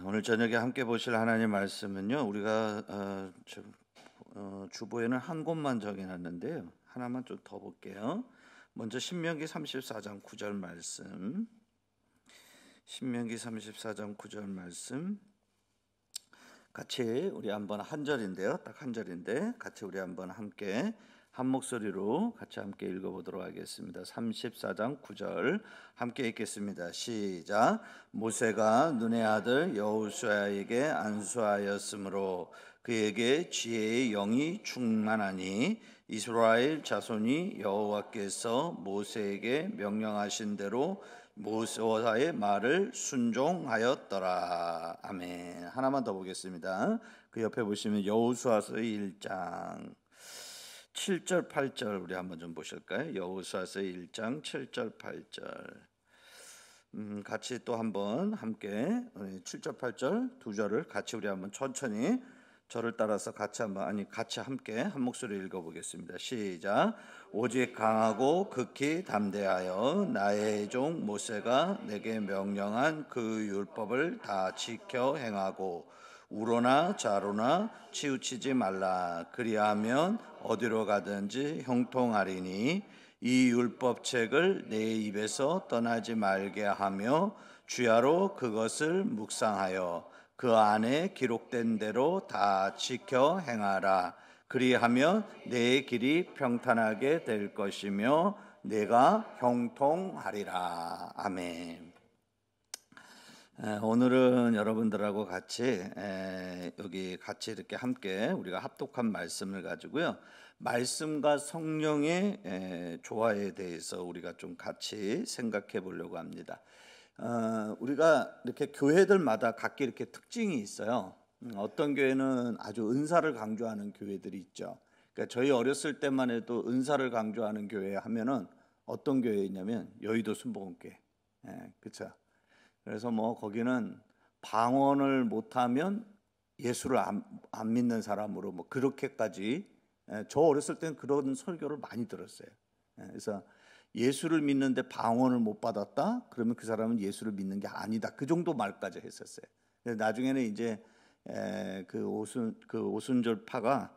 오늘 저녁에 함께 보실 하나님 말씀은요. 우리가 주보에는 한 곳만 정해놨는데요. 하나만 좀 더 볼게요. 먼저 신명기 34장 9절 말씀. 신명기 34장 9절 말씀. 같이 우리 한번 한 절인데요. 딱 한 절인데 같이 우리 한번 함께 한 목소리로 같이 함께 읽어보도록 하겠습니다. 34장 9절 함께 읽겠습니다. 시작. 모세가 눈의 아들 여호수아에게 안수하였으므로 그에게 지혜의 영이 충만하니 이스라엘 자손이 여호와께서 모세에게 명령하신 대로 모세의 말을 순종하였더라. 아멘. 하나만 더 보겠습니다. 그 옆에 보시면 여호수아서 1장 7절 8절 우리 한번 좀 보실까요? 여호수아서 1장 7절 8절 같이 또 한번 함께 7절 8절 두 절을 같이 우리 한번 천천히 저를 따라서 같이 함께 한 목소리 읽어보겠습니다. 시작. 오직 강하고 극히 담대하여 나의 종 모세가 내게 명령한 그 율법을 다 지켜 행하고 우로나 좌로나 치우치지 말라. 그리하면 어디로 가든지 형통하리니 이 율법책을 내 입에서 떠나지 말게 하며 주야로 그것을 묵상하여 그 안에 기록된 대로 다 지켜 행하라. 그리하면 내 길이 평탄하게 될 것이며 내가 형통하리라. 아멘. 오늘은 여러분들하고 같이 여기 같이 이렇게 함께 우리가 합독한 말씀을 가지고요. 말씀과 성령의 조화에 대해서 우리가 좀 같이 생각해 보려고 합니다. 우리가 이렇게 교회들마다 각기 이렇게 특징이 있어요. 어떤 교회는 아주 은사를 강조하는 교회들이 있죠. 그러니까 저희 어렸을 때만 해도 은사를 강조하는 교회 하면은 어떤 교회냐면 여의도 순복음교회, 그렇죠. 그래서 뭐 거기는 방언을 못하면 예수를 안 믿는 사람으로 뭐 그렇게까지, 저 어렸을 때는 그런 설교를 많이 들었어요. 그래서 예수를 믿는데 방언을 못 받았다? 그러면 그 사람은 예수를 믿는 게 아니다. 그 정도 말까지 했었어요. 나중에는 이제 그 오순절파가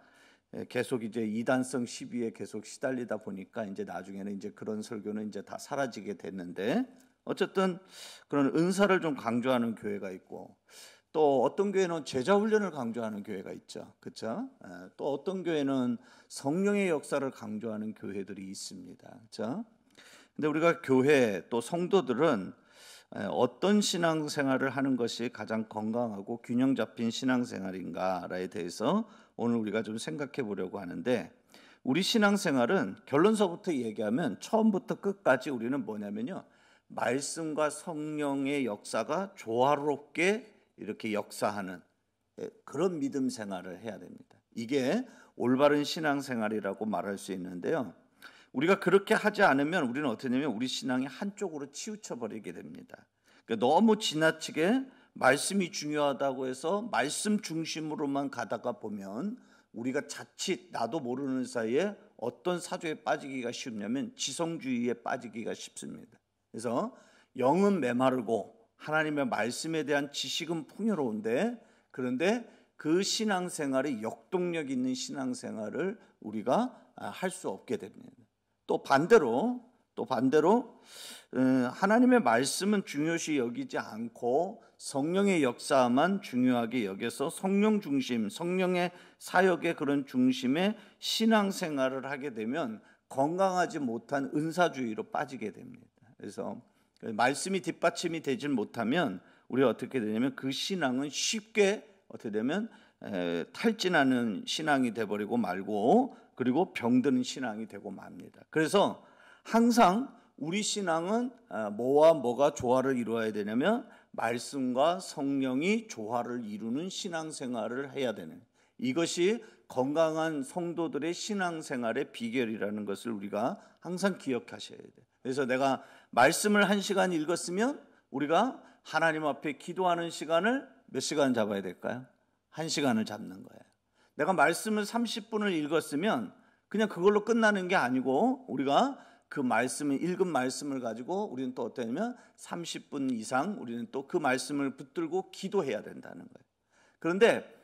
계속 이제 이단성 시비에 계속 시달리다 보니까 이제 나중에는 이제 그런 설교는 이제 다 사라지게 됐는데, 어쨌든 그런 은사를 좀 강조하는 교회가 있고, 또 어떤 교회는 제자 훈련을 강조하는 교회가 있죠. 그렇죠? 또 어떤 교회는 성령의 역사를 강조하는 교회들이 있습니다. 그렇죠? 근데 우리가 교회 또 성도들은 어떤 신앙생활을 하는 것이 가장 건강하고 균형 잡힌 신앙생활인가에 대해서 오늘 우리가 좀 생각해 보려고 하는데, 우리 신앙생활은 결론서부터 얘기하면 처음부터 끝까지 우리는 뭐냐면요, 말씀과 성령의 역사가 조화롭게 이렇게 역사하는 그런 믿음 생활을 해야 됩니다. 이게 올바른 신앙생활이라고 말할 수 있는데요, 우리가 그렇게 하지 않으면 우리는 어떻게 되냐면 우리 신앙이 한쪽으로 치우쳐 버리게 됩니다. 그러니까 너무 지나치게 말씀이 중요하다고 해서 말씀 중심으로만 가다가 보면 우리가 자칫 나도 모르는 사이에 어떤 사조에 빠지기가 쉽냐면 지성주의에 빠지기가 쉽습니다. 그래서 영은 메마르고 하나님의 말씀에 대한 지식은 풍요로운데, 그런데 그 신앙생활이 역동력 있는 신앙생활을 우리가 할 수 없게 됩니다. 또 반대로 하나님의 말씀은 중요시 여기지 않고 성령의 역사만 중요하게 여겨서 성령 중심, 성령의 사역의 그런 중심의 신앙생활을 하게 되면 건강하지 못한 은사주의로 빠지게 됩니다. 그래서 말씀이 뒷받침이 되질 못하면 우리가 어떻게 되냐면 그 신앙은 쉽게 어떻게 되면 탈진하는 신앙이 돼버리고 말고, 그리고 병드는 신앙이 되고 맙니다. 그래서 항상 우리 신앙은 뭐와 뭐가 조화를 이루어야 되냐면 말씀과 성령이 조화를 이루는 신앙생활을 해야 되는, 이것이 건강한 성도들의 신앙생활의 비결이라는 것을 우리가 항상 기억하셔야 돼요. 그래서 내가 말씀을 1시간 읽었으면 우리가 하나님 앞에 기도하는 시간을 몇 시간 잡아야 될까요? 1시간을 잡는 거예요. 내가 말씀을 30분을 읽었으면 그냥 그걸로 끝나는 게 아니고 우리가 그 말씀을 읽은 말씀을 가지고 우리는 또 어떻게 하냐면 30분 이상 우리는 또 그 말씀을 붙들고 기도해야 된다는 거예요. 그런데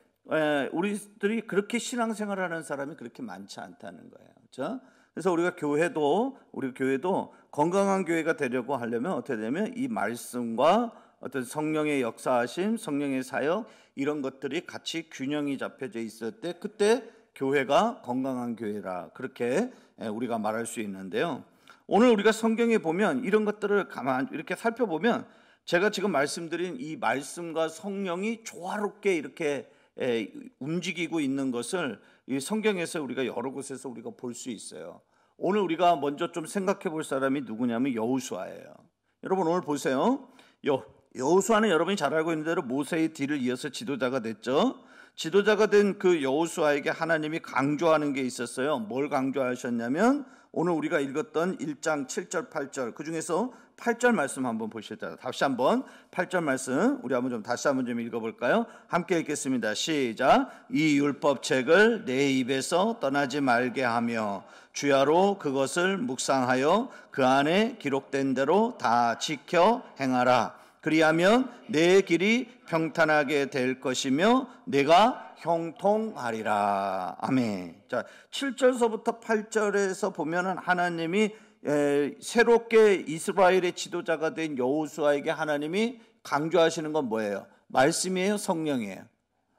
우리들이 그렇게 신앙생활하는 사람이 그렇게 많지 않다는 거예요. 그렇죠? 그래서 우리 교회도 건강한 교회가 되려고 하려면 어떻게 되냐면 이 말씀과 어떤 성령의 역사하심, 성령의 사역 이런 것들이 같이 균형이 잡혀져 있을 때 그때 교회가 건강한 교회라 그렇게 우리가 말할 수 있는데요. 오늘 우리가 성경에 보면 이런 것들을 가만 이렇게 살펴보면 제가 지금 말씀드린 이 말씀과 성령이 조화롭게 이렇게 움직이고 있는 것을 이 성경에서 우리가 여러 곳에서 우리가 볼 수 있어요. 오늘 우리가 먼저 좀 생각해 볼 사람이 누구냐면 여호수아예요. 여러분 오늘 보세요. 여호수아는 여러분이 잘 알고 있는 대로 모세의 뒤를 이어서 지도자가 됐죠. 지도자가 된 그 여호수아에게 하나님이 강조하는 게 있었어요. 뭘 강조하셨냐면 오늘 우리가 읽었던 1장 7절 8절 그중에서 8절 말씀 한번 보시죠. 다시 한번 8절 말씀 우리 한번 좀 다시 한번 좀 읽어볼까요? 함께 읽겠습니다. 시작. 이 율법책을 내 입에서 떠나지 말게 하며 주야로 그것을 묵상하여 그 안에 기록된 대로 다 지켜 행하라. 그리하면 내 길이 평탄하게 될 것이며 내가 형통하리라. 아멘. 자, 7절서부터 8절에서 보면은 하나님이 새롭게 이스라엘의 지도자가 된 여호수아에게 하나님이 강조하시는 건 뭐예요? 말씀이에요, 성령이에요?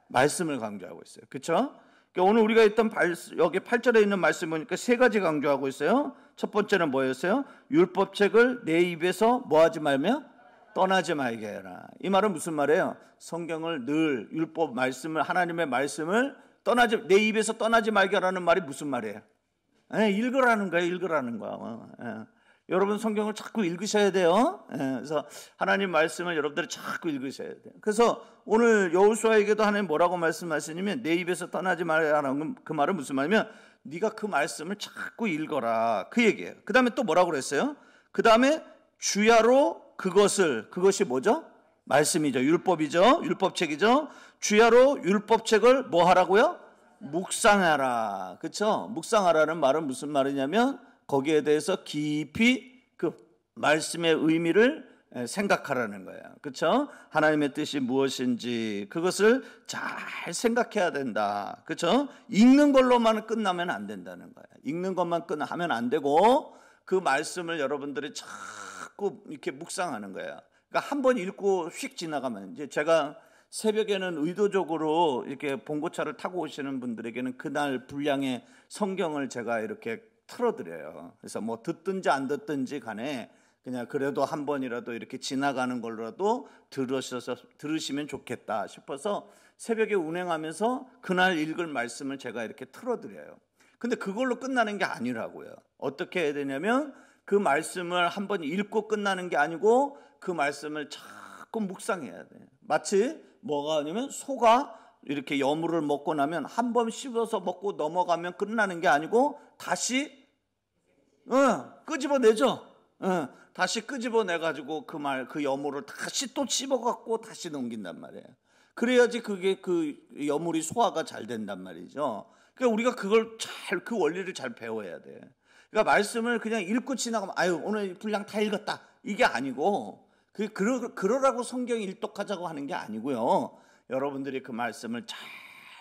말씀을 강조하고 있어요. 그렇죠? 그러니까 오늘 우리가 했던 여기 8절에 있는 말씀 보니까 세 가지 강조하고 있어요. 첫 번째는 뭐였어요? 율법책을 내 입에서 뭐 하지 말며 떠나지 말게 해라. 이 말은 무슨 말이에요? 성경을 늘 율법 말씀을 하나님의 말씀을 내 입에서 떠나지 말게 하라는 말이 무슨 말이에요? 읽으라는 거예요. 읽으라는 거야. 여러분 성경을 자꾸 읽으셔야 돼요. 그래서 하나님 말씀을 여러분들이 자꾸 읽으셔야 돼요. 그래서 오늘 여호수아에게도 하나님 뭐라고 말씀하시냐면 내 입에서 떠나지 말라는 그 말은 무슨 말이냐면 네가 그 말씀을 자꾸 읽어라 그 얘기예요. 그 다음에 또 뭐라고 그랬어요? 그 다음에 주야로 그것이 뭐죠? 말씀이죠. 율법이죠. 율법책이죠. 주야로 율법책을 뭐 하라고요? 묵상하라. 그렇죠? 묵상하라는 말은 무슨 말이냐면 거기에 대해서 깊이 그 말씀의 의미를 생각하라는 거예요. 그렇죠? 하나님의 뜻이 무엇인지 그것을 잘 생각해야 된다. 그렇죠? 읽는 걸로만 끝나면 안 된다는 거예요. 읽는 것만 하면 안 되고 그 말씀을 여러분들이 자꾸 이렇게 묵상하는 거예요. 그러니까 한 번 읽고 휙 지나가면 이제 제가 새벽에는 의도적으로 이렇게 봉고차를 타고 오시는 분들에게는 그날 분량의 성경을 제가 이렇게 틀어드려요. 그래서 뭐 듣든지 안 듣든지 간에 그냥 그래도 한 번이라도 이렇게 지나가는 걸로라도 들으시면 좋겠다 싶어서 새벽에 운행하면서 그날 읽을 말씀을 제가 이렇게 틀어드려요. 근데 그걸로 끝나는 게 아니라고요. 어떻게 해야 되냐면 그 말씀을 한 번 읽고 끝나는 게 아니고 그 말씀을 자꾸 묵상해야 돼요. 마치 뭐가 아니면 소가 이렇게 여물을 먹고 나면 한 번 씹어서 먹고 넘어가면 끝나는 게 아니고 다시 끄집어내죠. 다시 끄집어내가지고 그 여물을 다시 또 씹어갖고 다시 넘긴단 말이에요. 그래야지 그게 그 여물이 소화가 잘 된단 말이죠. 그러니까 우리가 그 원리를 잘 배워야 돼. 그러니까 말씀을 그냥 읽고 지나가면 오늘 분량 다 읽었다 이게 아니고 그러라고 성경 일독하자고 하는 게 아니고요. 여러분들이 그 말씀을 잘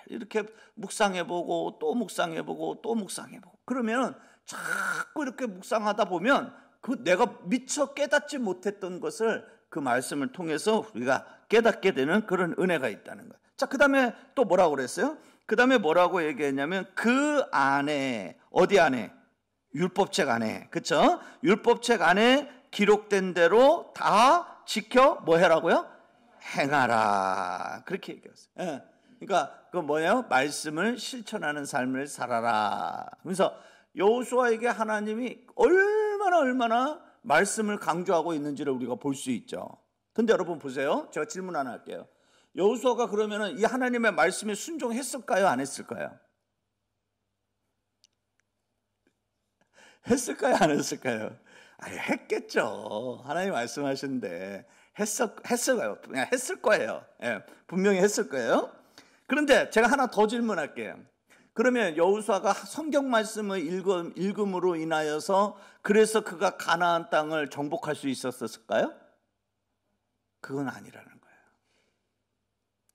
이렇게 묵상해보고 또 묵상해보고 또 묵상해보고 그러면 자꾸 이렇게 묵상하다 보면 그 내가 미처 깨닫지 못했던 것을 그 말씀을 통해서 우리가 깨닫게 되는 그런 은혜가 있다는 거예요. 자, 그 다음에 또 뭐라고 그랬어요? 그 다음에 뭐라고 얘기했냐면 그 안에 어디 안에? 율법책 안에. 그렇죠? 율법책 안에 기록된 대로 다 지켜 뭐 해라고요? 행하라. 그렇게 얘기했어요. 그러니까 그 뭐예요? 말씀을 실천하는 삶을 살아라. 그래서 여호수아에게 하나님이 얼마나 말씀을 강조하고 있는지를 우리가 볼 수 있죠. 근데 여러분 보세요. 제가 질문 하나 할게요. 여호수아가 그러면은 이 하나님의 말씀에 순종했을까요? 안 했을까요? 했을까요? 안 했을까요? 했겠죠. 하나님 말씀하시는데 했을까요? 그냥 했을 거예요. 분명히 했을 거예요. 그런데 제가 하나 더 질문할게요. 그러면 여호수아가 성경 말씀을 읽음으로 인하여서 그래서 그가 가나안 땅을 정복할 수 있었을까요? 그건 아니라는 거예요.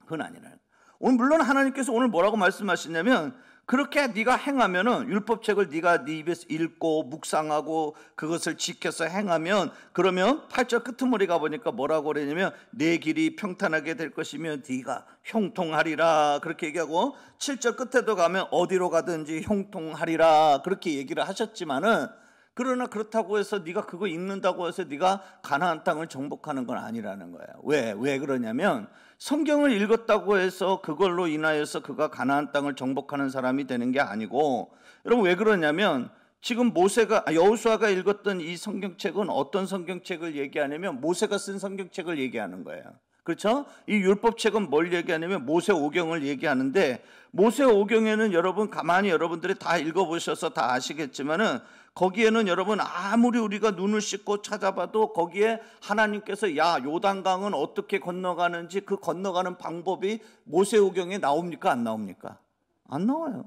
그건 아니라는 거예요. 오늘 물론 하나님께서 오늘 뭐라고 말씀하시냐면 그렇게 네가 행하면은 율법책을 네가 네 입에서 읽고 묵상하고 그것을 지켜서 행하면 그러면 8절 끄트머리 가보니까 뭐라고 그러냐면 내 길이 평탄하게 될 것이며 네가 형통하리라 그렇게 얘기하고 7절 끝에도 가면 어디로 가든지 형통하리라 그렇게 얘기를 하셨지만은 그러나 그렇다고 해서 네가 그거 읽는다고 해서 네가 가나안 땅을 정복하는 건 아니라는 거예요. 왜 그러냐면 성경을 읽었다고 해서 그걸로 인하여서 그가 가나안 땅을 정복하는 사람이 되는 게 아니고, 여러분 왜 그러냐면 지금 여호수아가 읽었던 이 성경책은 어떤 성경책을 얘기하냐면 모세가 쓴 성경책을 얘기하는 거예요. 그렇죠? 이 율법책은 뭘 얘기하냐면 모세오경을 얘기하는데, 모세오경에는 여러분 가만히 여러분들이 다 읽어보셔서 다 아시겠지만은 거기에는 여러분 아무리 우리가 눈을 씻고 찾아봐도 거기에 하나님께서 야 요단강은 어떻게 건너가는지 그 건너가는 방법이 모세오경에 나옵니까? 안 나옵니까? 안 나와요.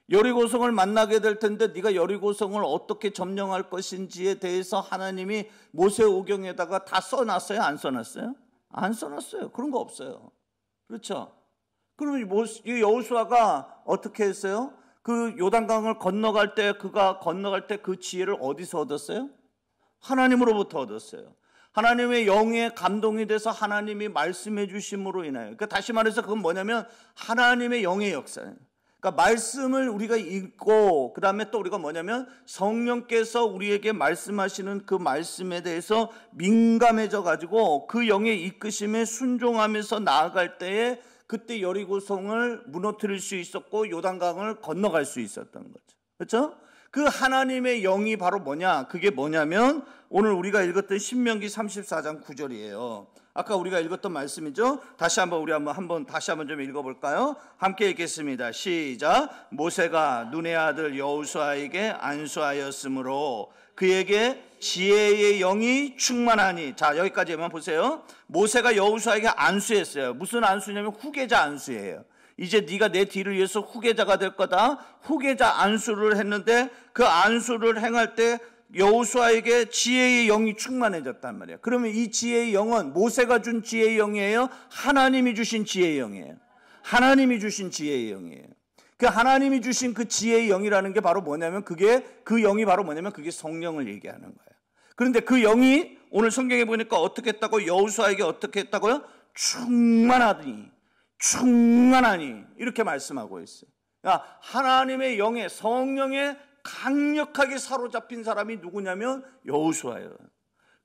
여리고성을 만나게 될 텐데 네가 여리고성을 어떻게 점령할 것인지에 대해서 하나님이 모세오경에다가 다 써놨어요? 안 써놨어요? 안 써놨어요. 그런 거 없어요. 그렇죠? 그럼 여호수아가 어떻게 했어요? 그 요단강을 건너갈 때 그가 건너갈 때 그 지혜를 어디서 얻었어요? 하나님으로부터 얻었어요. 하나님의 영에 감동이 돼서 하나님이 말씀해 주심으로 인하여. 그러니까 다시 말해서 그건 뭐냐면 하나님의 영의 역사예요. 그러니까 말씀을 우리가 읽고 그 다음에 또 우리가 뭐냐면 성령께서 우리에게 말씀하시는 그 말씀에 대해서 민감해져 가지고 그 영의 이끄심에 순종하면서 나아갈 때에 그때 여리고성을 무너뜨릴 수 있었고 요단강을 건너갈 수 있었던 거죠. 그렇죠? 그 하나님의 영이 바로 뭐냐? 그게 뭐냐면 오늘 우리가 읽었던 신명기 34장 9절이에요. 아까 우리가 읽었던 말씀이죠. 다시 한번 우리 다시 한번 좀 읽어볼까요? 함께 읽겠습니다. 시작. 모세가 눈의 아들 여호수아에게 안수하였으므로 그에게 지혜의 영이 충만하니. 자, 여기까지만 보세요. 모세가 여호수아에게 안수했어요. 무슨 안수냐면 후계자 안수예요. 이제 네가 내 뒤를 위해서 후계자가 될 거다. 후계자 안수를 했는데 그 안수를 행할 때 여호수아에게 지혜의 영이 충만해졌단 말이에요. 그러면 이 지혜의 영은 모세가 준 지혜의 영이에요? 하나님이 주신 지혜의 영이에요? 하나님이 주신 지혜의 영이에요. 그 하나님이 주신 그 지혜의 영이라는 게 바로 뭐냐면 그게 성령을 얘기하는 거예요. 그런데 그 영이 오늘 성경에 보니까 어떻게 했다고? 여호수아에게 어떻게 했다고요? 충만하니 이렇게 말씀하고 있어요. 그러니까 하나님의 영에 성령에 강력하게 사로잡힌 사람이 누구냐면 여호수아예요.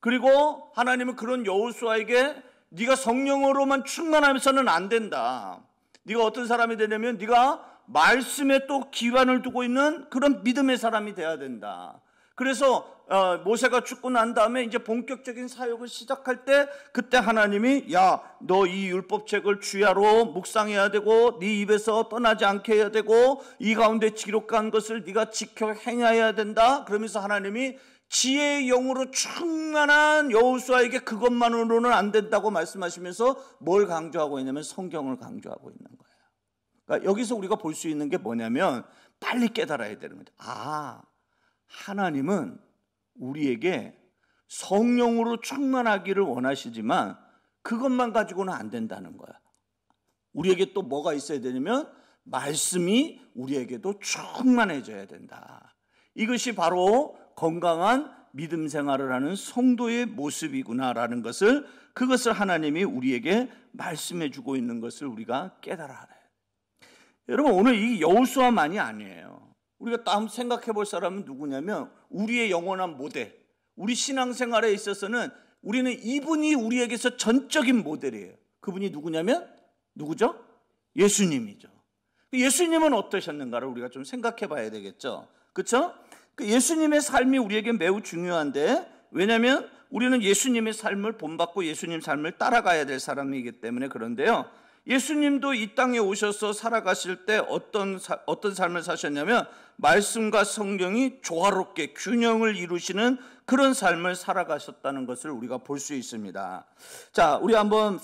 그리고 하나님은 그런 여호수아에게 네가 성령으로만 충만하면서는 안 된다. 네가 어떤 사람이 되냐면 네가 말씀에 또 기반을 두고 있는 그런 믿음의 사람이 돼야 된다. 그래서 모세가 죽고 난 다음에 이제 본격적인 사역을 시작할 때 그때 하나님이 야, 너 이 율법책을 주야로 묵상해야 되고 네 입에서 떠나지 않게 해야 되고 이 가운데 기록한 것을 네가 지켜 행해야 된다. 그러면서 하나님이 지혜의 영으로 충만한 여호수아에게 그것만으로는 안 된다고 말씀하시면서 뭘 강조하고 있냐면 성경을 강조하고 있는 거예요. 그러니까 여기서 우리가 볼 수 있는 게 뭐냐면 빨리 깨달아야 되는 거죠. 아, 하나님은 우리에게 성령으로 충만하기를 원하시지만 그것만 가지고는 안 된다는 거야. 우리에게 또 뭐가 있어야 되냐면 말씀이 우리에게도 충만해져야 된다. 이것이 바로 건강한 믿음 생활을 하는 성도의 모습이구나라는 것을, 그것을 하나님이 우리에게 말씀해 주고 있는 것을 우리가 깨달아야 해요. 여러분, 오늘 이 여호수아만이 아니에요. 우리가 또 한번 생각해 볼 사람은 누구냐면 우리의 영원한 모델, 우리 신앙생활에 있어서는 우리는 이분이 우리에게서 전적인 모델이에요. 그분이 누구냐면 누구죠? 예수님이죠. 예수님은 어떠셨는가를 우리가 좀 생각해 봐야 되겠죠. 그렇죠? 예수님의 삶이 우리에게 매우 중요한데, 왜냐하면 우리는 예수님의 삶을 본받고 예수님 삶을 따라가야 될 사람이기 때문에 그런데요. 예수님도 이 땅에 오셔서 살아가실 때 어떤 삶을 사셨냐면 말씀과 성경이 조화롭게 균형을 이루시는 그런 삶을 살아가셨다는 것을 우리가 볼 수 있습니다. 자, 우리 한번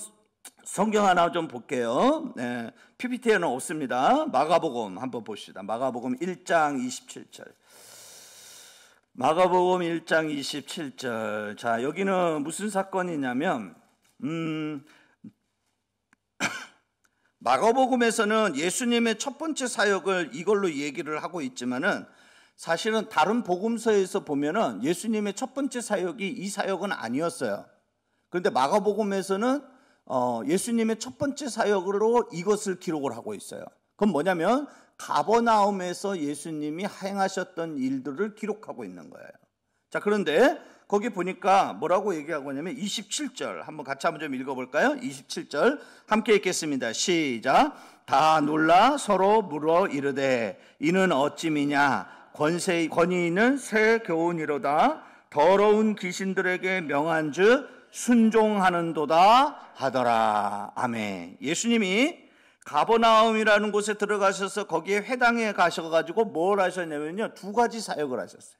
성경 하나 좀 볼게요. 네, PPT에는 없습니다. 마가복음 한번 봅시다. 마가복음 1장 27절. 마가복음 1장 27절. 자, 여기는 무슨 사건이냐면 마가복음에서는 예수님의 첫 번째 사역을 이걸로 얘기를 하고 있지만은 사실은 다른 복음서에서 보면은 예수님의 첫 번째 사역이 이 사역은 아니었어요. 그런데 마가복음에서는 예수님의 첫 번째 사역으로 이것을 기록을 하고 있어요. 그건 뭐냐면 가버나움에서 예수님이 행하셨던 일들을 기록하고 있는 거예요. 자, 그런데 거기 보니까 뭐라고 얘기하고 있냐면 27절 한번 같이 한번 좀 읽어볼까요? 27절 함께 읽겠습니다. 시작. 다 놀라 서로 물어 이르되 이는 어찌미냐 권위 있는 새 교훈이로다 더러운 귀신들에게 명한즉 순종하는도다 하더라. 아멘. 예수님이 가버나움이라는 곳에 들어가셔서 거기에 회당에 가셔가지고 뭘 하셨냐면요, 두 가지 사역을 하셨어요.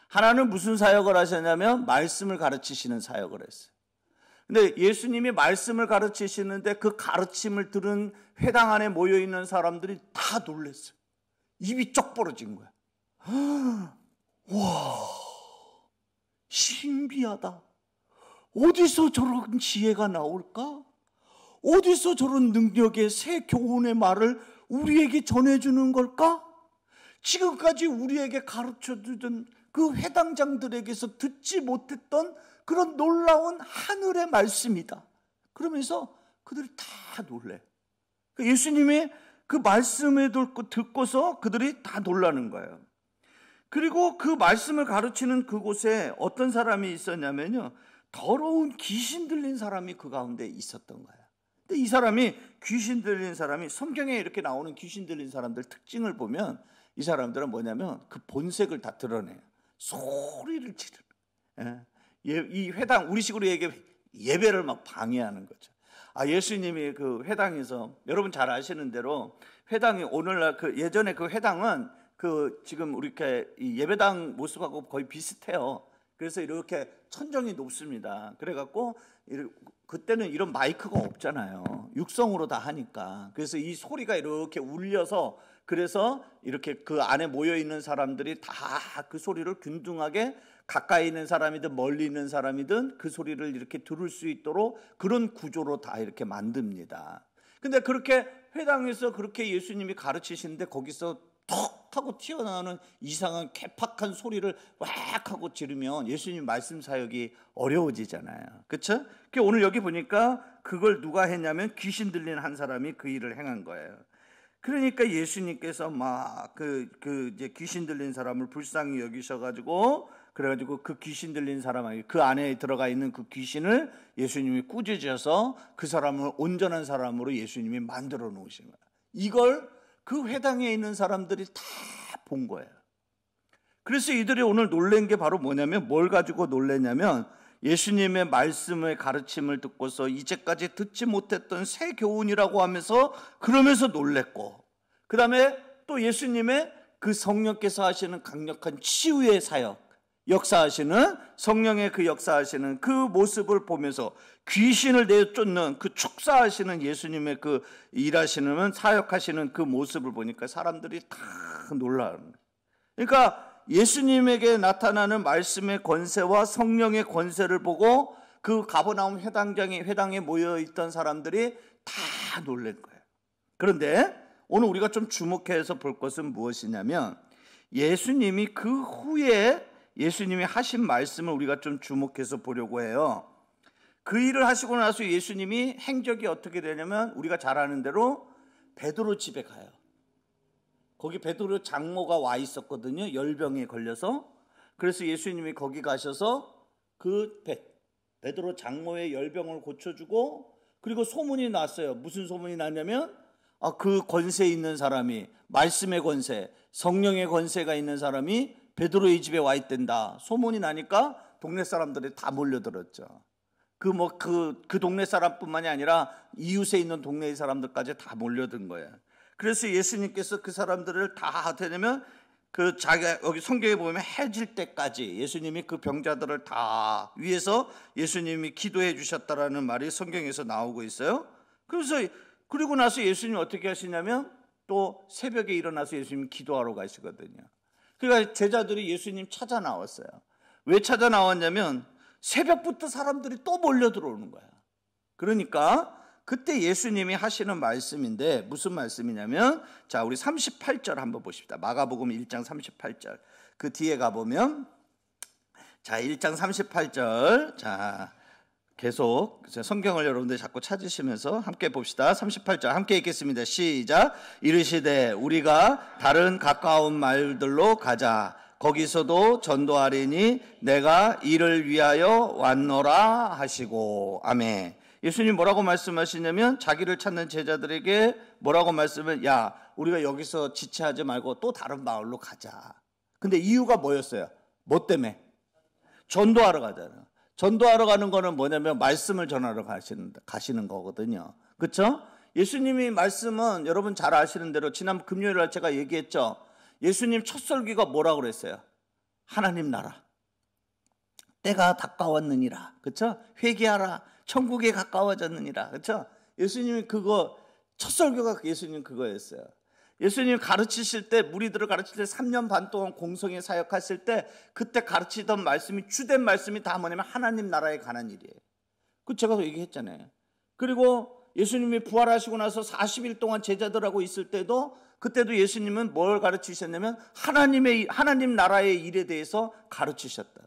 하나는 무슨 사역을 하셨냐면 말씀을 가르치시는 사역을 했어요. 근데 예수님이 말씀을 가르치시는데 그 가르침을 들은 회당 안에 모여있는 사람들이 다 놀랐어요. 입이 쩍 벌어진 거야. 와, 신비하다. 어디서 저런 지혜가 나올까? 어디서 저런 능력의 새 교훈의 말을 우리에게 전해주는 걸까? 지금까지 우리에게 가르쳐주던 그 회당장들에게서 듣지 못했던 그런 놀라운 하늘의 말씀이다. 그러면서 그들이 다 놀래. 예수님의 그 말씀을 듣고서 그들이 다 놀라는 거예요. 그리고 그 말씀을 가르치는 그곳에 어떤 사람이 있었냐면요, 더러운 귀신 들린 사람이 그 가운데 있었던 거예요. 근데 이 사람이 귀신 들린 사람이 성경에 이렇게 나오는 귀신 들린 사람들 특징을 보면 이 사람들은 뭐냐면 그 본색을 다 드러내요. 소리를 지르는. 이 회당 우리식으로 얘기하면 예배를 막 방해하는 거죠. 예수님이 그 회당에서 여러분 잘 아시는 대로 회당이 오늘날 그 예전에 그 회당은 그 지금 우리 이렇게 예배당 모습하고 거의 비슷해요. 그래서 이렇게 천정이 높습니다. 그래갖고 그때는 이런 마이크가 없잖아요. 육성으로 다 하니까. 그래서 이 소리가 이렇게 울려서 그래서 이렇게 그 안에 모여 있는 사람들이 다 그 소리를 균등하게 가까이 있는 사람이든 멀리 있는 사람이든 그 소리를 이렇게 들을 수 있도록 그런 구조로 다 이렇게 만듭니다. 근데 그렇게 회당에서 그렇게 예수님이 가르치시는데 거기서 턱 하고 튀어나오는 이상한 개팍한 소리를 왁 하고 지르면 예수님 말씀 사역이 어려워지잖아요. 그렇죠? 오늘 여기 보니까 그걸 누가 했냐면 귀신 들린 한 사람이 그 일을 행한 거예요. 그러니까 예수님께서 막 이제 귀신 들린 사람을 불쌍히 여기셔가지고 그래가지고 그 귀신 들린 사람에게 그 안에 들어가 있는 그 귀신을 예수님이 꾸짖어서 그 사람을 온전한 사람으로 예수님이 만들어 놓으신 거예요. 이걸 그 회당에 있는 사람들이 다 본 거예요. 그래서 이들이 오늘 놀란 게 바로 뭐냐면 뭘 가지고 놀랐냐면 예수님의 말씀의 가르침을 듣고서 이제까지 듣지 못했던 새 교훈이라고 하면서 그러면서 놀랬고, 그 다음에 또 예수님의 그 성령께서 하시는 강력한 치유의 사역, 역사하시는 성령의 그 역사하시는 그 모습을 보면서 귀신을 내쫓는 그 축사하시는 예수님의 그 일하시는 사역하시는 그 모습을 보니까 사람들이 다 놀라는 거예요. 그러니까 예수님에게 나타나는 말씀의 권세와 성령의 권세를 보고 그 가버나움 회당에 모여있던 사람들이 다 놀란 거예요. 그런데 오늘 우리가 좀 주목해서 볼 것은 무엇이냐면 예수님이 그 후에 예수님이 하신 말씀을 우리가 좀 주목해서 보려고 해요. 그 일을 하시고 나서 예수님이 행적이 어떻게 되냐면 우리가 잘 아는 대로 베드로 집에 가요. 거기 베드로 장모가 와 있었거든요. 열병에 걸려서. 그래서 예수님이 거기 가셔서 그 베드로 장모의 열병을 고쳐주고, 그리고 소문이 났어요. 무슨 소문이 났냐면 그 권세 있는 사람이, 말씀의 권세, 성령의 권세가 있는 사람이 베드로의 집에 와 있댄다. 소문이 나니까 동네 사람들이 다 몰려들었죠. 그 동네 사람뿐만이 아니라 이웃에 있는 동네의 사람들까지 다 몰려든 거예요. 그래서 예수님께서 그 사람들을 다 하려면 그 자기가 여기 성경에 보면 해질 때까지 예수님이 그 병자들을 다 위해서 예수님이 기도해 주셨다라는 말이 성경에서 나오고 있어요. 그래서 그리고 나서 예수님이 어떻게 하시냐면 또 새벽에 일어나서 예수님 기도하러 가시거든요. 그러니까 제자들이 예수님 찾아 나왔어요. 왜 찾아 나왔냐면 새벽부터 사람들이 또 몰려 들어오는 거야. 그러니까 그때 예수님이 하시는 말씀인데 무슨 말씀이냐면, 자, 우리 38절 한번 보십시다. 마가복음 1장 38절. 그 뒤에 가보면, 자, 1장 38절. 자, 계속 성경을 여러분들 자꾸 찾으시면서 함께 봅시다. 38절 함께 읽겠습니다. 시작. 이르시되 우리가 다른 가까운 마을들로 가자. 거기서도 전도하리니 내가 이를 위하여 왔노라 하시고. 아멘. 예수님 뭐라고 말씀하시냐면 자기를 찾는 제자들에게 뭐라고 말씀을, 야, 우리가 여기서 지체하지 말고 또 다른 마을로 가자. 근데 이유가 뭐였어요? 뭐 때문에? 전도하러 가잖아요. 전도하러 가는 거는 뭐냐면 말씀을 전하러 가시는 거거든요. 그렇죠? 예수님이 말씀은 여러분 잘 아시는 대로 지난 금요일 날 제가 얘기했죠. 예수님 첫 설교가 뭐라고 그랬어요? 하나님 나라 때가 가까웠느니라. 그렇죠? 회개하라. 천국에 가까워졌느니라. 그렇죠? 예수님이 그거 첫 설교가 예수님 그거였어요. 예수님 가르치실 때, 무리들을 가르칠 때 3년 반 동안 공성에 사역하실 때 그때 가르치던 말씀이, 주된 말씀이 다 뭐냐면 하나님 나라에 관한 일이에요. 그 제가 얘기했잖아요. 그리고 예수님이 부활하시고 나서 40일 동안 제자들하고 있을 때도, 그때도 예수님은 뭘 가르치셨냐면 하나님 나라의 일에 대해서 가르치셨다.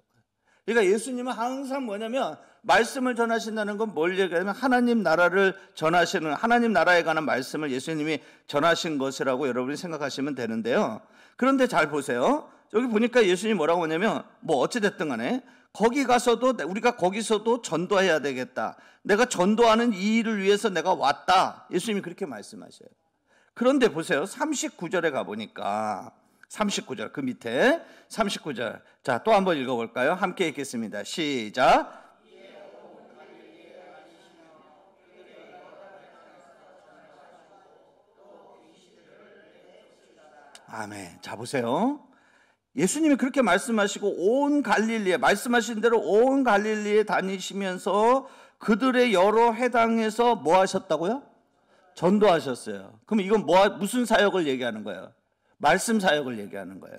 그러니까 예수님은 항상 뭐냐면 말씀을 전하신다는 건 뭘 얘기하냐면 하나님 나라를 전하시는, 하나님 나라에 관한 말씀을 예수님이 전하신 것이라고 여러분이 생각하시면 되는데요. 그런데 잘 보세요. 여기 보니까 예수님이 뭐라고 하냐면, 뭐 어찌됐든 간에 거기 가서도, 우리가 거기서도 전도해야 되겠다. 내가 전도하는 이 일을 위해서 내가 왔다. 예수님이 그렇게 말씀하셔요. 그런데 보세요. 39절에 가보니까 39절 그 밑에 39절, 자, 또 한번 읽어볼까요? 함께 읽겠습니다. 시작. 아멘. 자, 보세요. 예수님이 그렇게 말씀하시고 온 갈릴리에, 말씀하신 대로 온 갈릴리에 다니시면서 그들의 여러 회당에서 뭐 하셨다고요? 전도하셨어요. 그럼 이건 무슨 사역을 얘기하는 거예요? 말씀 사역을 얘기하는 거예요.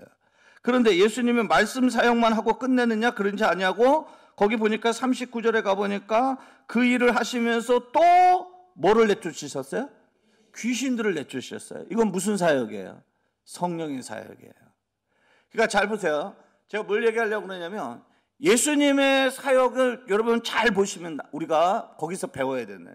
그런데 예수님은 말씀 사역만 하고 끝내느냐? 그런지 아니하고, 거기 보니까 39절에 가보니까 그 일을 하시면서 또 뭐를 내쫓으셨어요? 귀신들을 내쫓으셨어요. 이건 무슨 사역이에요? 성령의 사역이에요. 그러니까 잘 보세요. 제가 뭘 얘기하려고 그러냐면, 예수님의 사역을 여러분 잘 보시면 우리가 거기서 배워야 되네.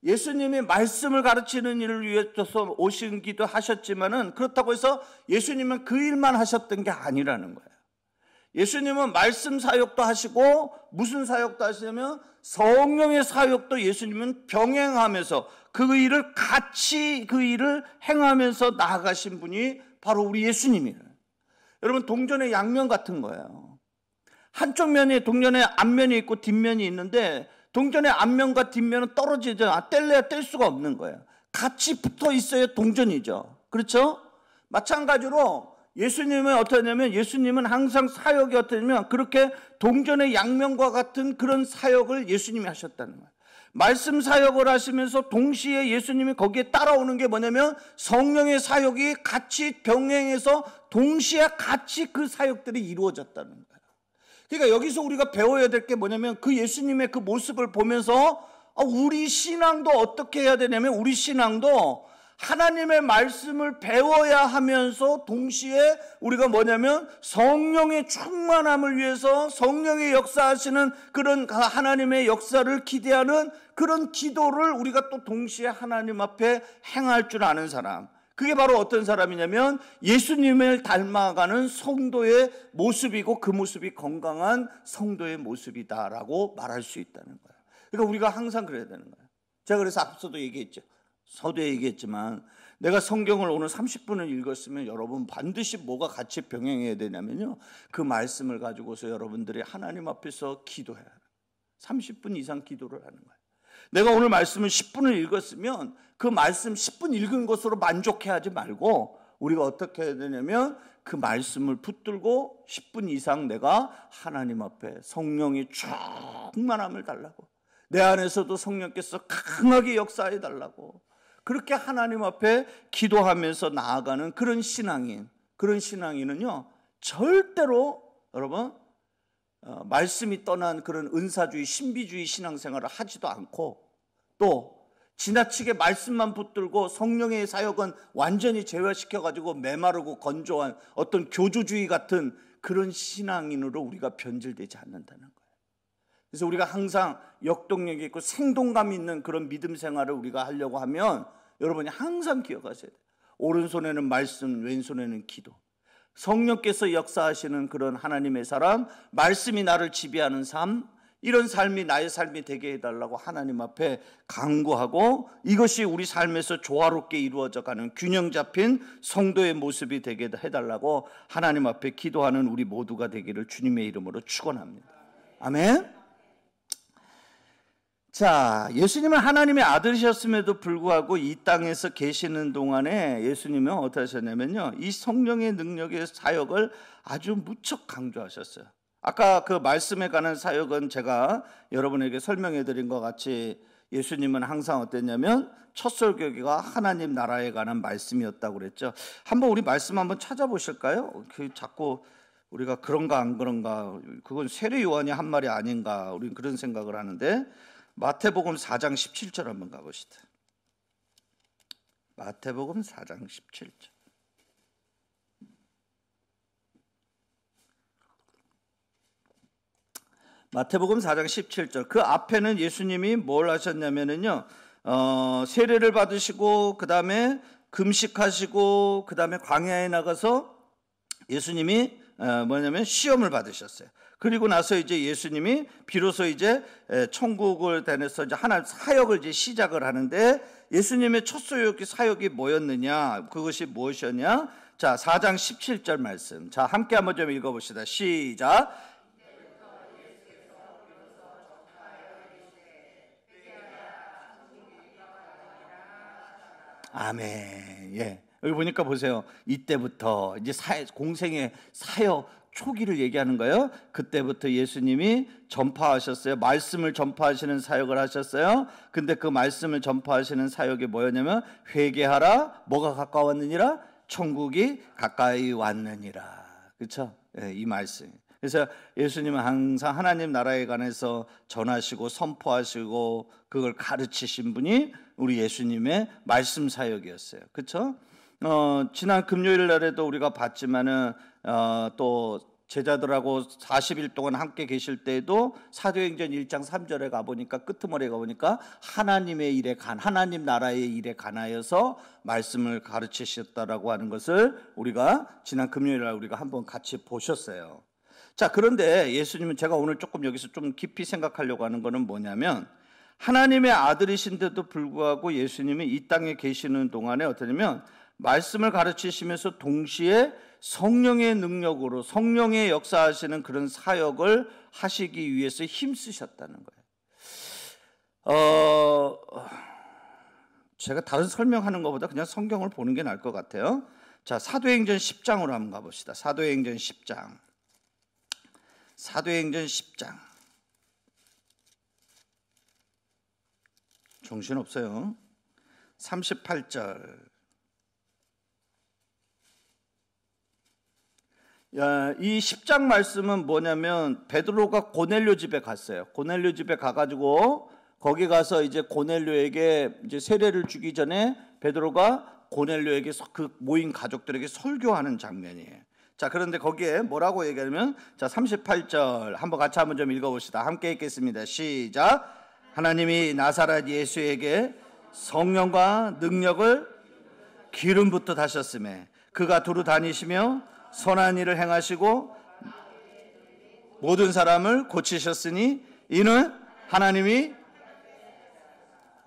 예수님이 말씀을 가르치는 일을 위해서 오시기도 하셨지만은, 그렇다고 해서 예수님은 그 일만 하셨던 게 아니라는 거예요. 예수님은 말씀 사역도 하시고 무슨 사역도 하시냐면 성령의 사역도 예수님은 병행하면서 그 일을 같이, 그 일을 행하면서 나아가신 분이 바로 우리 예수님이에요. 여러분, 동전의 양면 같은 거예요. 한쪽 면에 동전의 앞면이 있고 뒷면이 있는데, 동전의 앞면과 뒷면은 떨어지지 않아, 뗄래야 뗄 수가 없는 거예요. 같이 붙어 있어야 동전이죠. 그렇죠? 마찬가지로 예수님은 어떠냐면, 예수님은 항상 사역이 어떠냐면 그렇게 동전의 양면과 같은 그런 사역을 예수님이 하셨다는 거예요. 말씀 사역을 하시면서 동시에 예수님이 거기에 따라오는 게 뭐냐면 성령의 사역이 같이 병행해서 동시에 같이 그 사역들이 이루어졌다는 거예요. 그러니까 여기서 우리가 배워야 될 게 뭐냐면, 그 예수님의 그 모습을 보면서 우리 신앙도 어떻게 해야 되냐면, 우리 신앙도 하나님의 말씀을 배워야 하면서 동시에 우리가 뭐냐면 성령의 충만함을 위해서 성령의 역사하시는 그런 하나님의 역사를 기대하는 그런 기도를 우리가 또 동시에 하나님 앞에 행할 줄 아는 사람, 그게 바로 어떤 사람이냐면 예수님을 닮아가는 성도의 모습이고, 그 모습이 건강한 성도의 모습이다라고 말할 수 있다는 거예요. 그러니까 우리가 항상 그래야 되는 거예요. 제가 그래서 앞서도 얘기했죠. 서두에 얘기했지만, 내가 성경을 오늘 30분을 읽었으면 여러분 반드시 뭐가 같이 병행해야 되냐면요, 그 말씀을 가지고서 여러분들이 하나님 앞에서 기도해야 해요. 30분 이상 기도를 하는 거예요. 내가 오늘 말씀을 10분을 읽었으면 그 말씀 10분 읽은 것으로 만족해하지 말고, 우리가 어떻게 해야 되냐면 그 말씀을 붙들고 10분 이상 내가 하나님 앞에 성령이 충만함을 달라고, 내 안에서도 성령께서 강하게 역사해 달라고, 그렇게 하나님 앞에 기도하면서 나아가는 그런 신앙인은요 절대로 여러분 말씀이 떠난 그런 은사주의 신비주의 신앙생활을 하지도 않고, 또 지나치게 말씀만 붙들고 성령의 사역은 완전히 제외시켜가지고 메마르고 건조한 어떤 교조주의 같은 그런 신앙인으로 우리가 변질되지 않는다는 거예요. 그래서 우리가 항상 역동력이 있고 생동감 있는 그런 믿음 생활을 우리가 하려고 하면 여러분이 항상 기억하셔야 돼요. 오른손에는 말씀, 왼손에는 기도. 성령께서 역사하시는 그런 하나님의 사람, 말씀이 나를 지배하는 삶, 이런 삶이 나의 삶이 되게 해달라고 하나님 앞에 간구하고, 이것이 우리 삶에서 조화롭게 이루어져 가는 균형 잡힌 성도의 모습이 되게 해달라고 하나님 앞에 기도하는 우리 모두가 되기를 주님의 이름으로 축원합니다. 아멘. 자, 예수님은 하나님의 아들이셨음에도 불구하고 이 땅에서 계시는 동안에 예수님은 어떻게 하셨냐면요, 이 성령의 능력의 사역을 아주 무척 강조하셨어요. 아까 그 말씀에 관한 사역은 제가 여러분에게 설명해 드린 것 같이 예수님은 항상 어땠냐면 첫 설교가 하나님 나라에 관한 말씀이었다고 그랬죠. 한번 우리 말씀 한번 찾아보실까요? 자꾸 우리가 그런가 안 그런가, 그건 세례 요한이 한 말이 아닌가, 우리는 그런 생각을 하는데, 마태복음 4장 17절 한번 가보시다. 마태복음 4장 17절. 마태복음 4장 17절. 그 앞에는 예수님이 뭘 하셨냐면요, 세례를 받으시고 그 다음에 금식하시고 그 다음에 광야에 나가서 예수님이 뭐냐면 시험을 받으셨어요. 그리고 나서 이제 예수님이 비로소 이제 천국을 다녀서 이제 하나님 사역을 이제 시작을 하는데, 예수님의 첫 사역이 뭐였느냐? 그것이 무엇이었냐? 자, 4장 17절 말씀. 자, 함께 한번 좀 읽어봅시다. 시작. 아멘. 예. 여기 보니까 보세요. 이때부터 이제 공생의 사역 초기를 얘기하는 거예요. 그때부터 예수님이 전파하셨어요. 말씀을 전파하시는 사역을 하셨어요. 근데 그 말씀을 전파하시는 사역이 뭐였냐면 회개하라, 뭐가 가까웠느니라, 천국이 가까이 왔느니라. 그렇죠? 예, 이 말씀. 그래서 예수님은 항상 하나님 나라에 관해서 전하시고 선포하시고 그걸 가르치신 분이 우리 예수님의 말씀 사역이었어요. 그렇죠? 지난 금요일 날에도 우리가 봤지만은 또 제자들하고 40일 동안 함께 계실 때에도 사도행전 1장 3절에 가보니까, 끄트머리에 가보니까 하나님의 일에 하나님 나라의 일에 관하여서 말씀을 가르치셨다라고 하는 것을 우리가 지난 금요일 날 우리가 한번 같이 보셨어요. 자, 그런데 예수님은, 제가 오늘 조금 여기서 좀 깊이 생각하려고 하는 것은 뭐냐면, 하나님의 아들이신데도 불구하고 예수님이 이 땅에 계시는 동안에 어떠냐면 말씀을 가르치시면서 동시에 성령의 능력으로 성령의 역사하시는 그런 사역을 하시기 위해서 힘쓰셨다는 거예요. 제가 다른 설명하는 것보다 그냥 성경을 보는 게 나을 것 같아요. 자, 사도행전 10장으로 한번 가봅시다. 사도행전 10장. 사도행전 10장. 정신없어요. 38절. 이 10장 말씀은 뭐냐면 베드로가 고넬료 집에 갔어요. 고넬료 집에 가가지고 거기 가서 이제 고넬료에게 이제 세례를 주기 전에 베드로가 고넬료에게 그 모인 가족들에게 설교하는 장면이에요. 자, 그런데 거기에 뭐라고 얘기하냐면, 자, 38절 한번 같이 한번 좀 읽어봅시다. 함께 읽겠습니다. 시작. 하나님이 나사렛 예수에게 성령과 능력을 기름부터 다셨음에 그가 두루 다니시며 선한 일을 행하시고 모든 사람을 고치셨으니 이는 하나님이.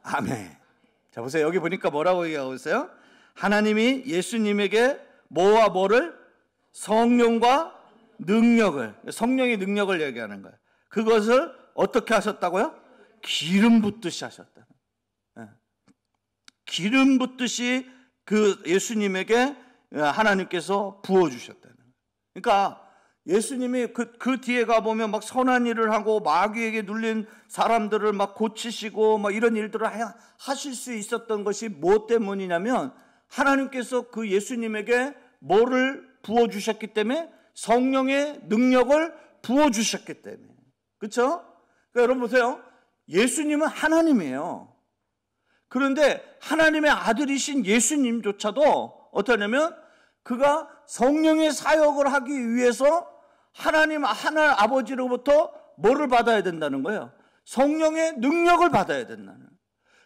아멘. 자, 보세요. 여기 보니까 뭐라고 얘기하고 있어요? 하나님이 예수님에게 뭐와 뭐를? 성령과 능력을, 성령의 능력을 얘기하는 거예요. 그것을 어떻게 하셨다고요? 기름 붓듯이 하셨다. 기름 붓듯이 그 예수님에게 하나님께서 부어주셨다는 거예요. 그러니까 예수님이 그 뒤에 가보면 막 선한 일을 하고 마귀에게 눌린 사람들을 막 고치시고 막 이런 일들을 하실 수 있었던 것이 뭐 때문이냐면 하나님께서 그 예수님에게 뭐를 부어주셨기 때문에 성령의 능력을 부어주셨기 때문에. 그렇죠? 그러니까 여러분 보세요. 예수님은 하나님이에요. 그런데 하나님의 아들이신 예수님조차도 어떠냐면 그가 성령의 사역을 하기 위해서 하나님 아버지로부터 뭐를 받아야 된다는 거예요? 성령의 능력을 받아야 된다는 거예요.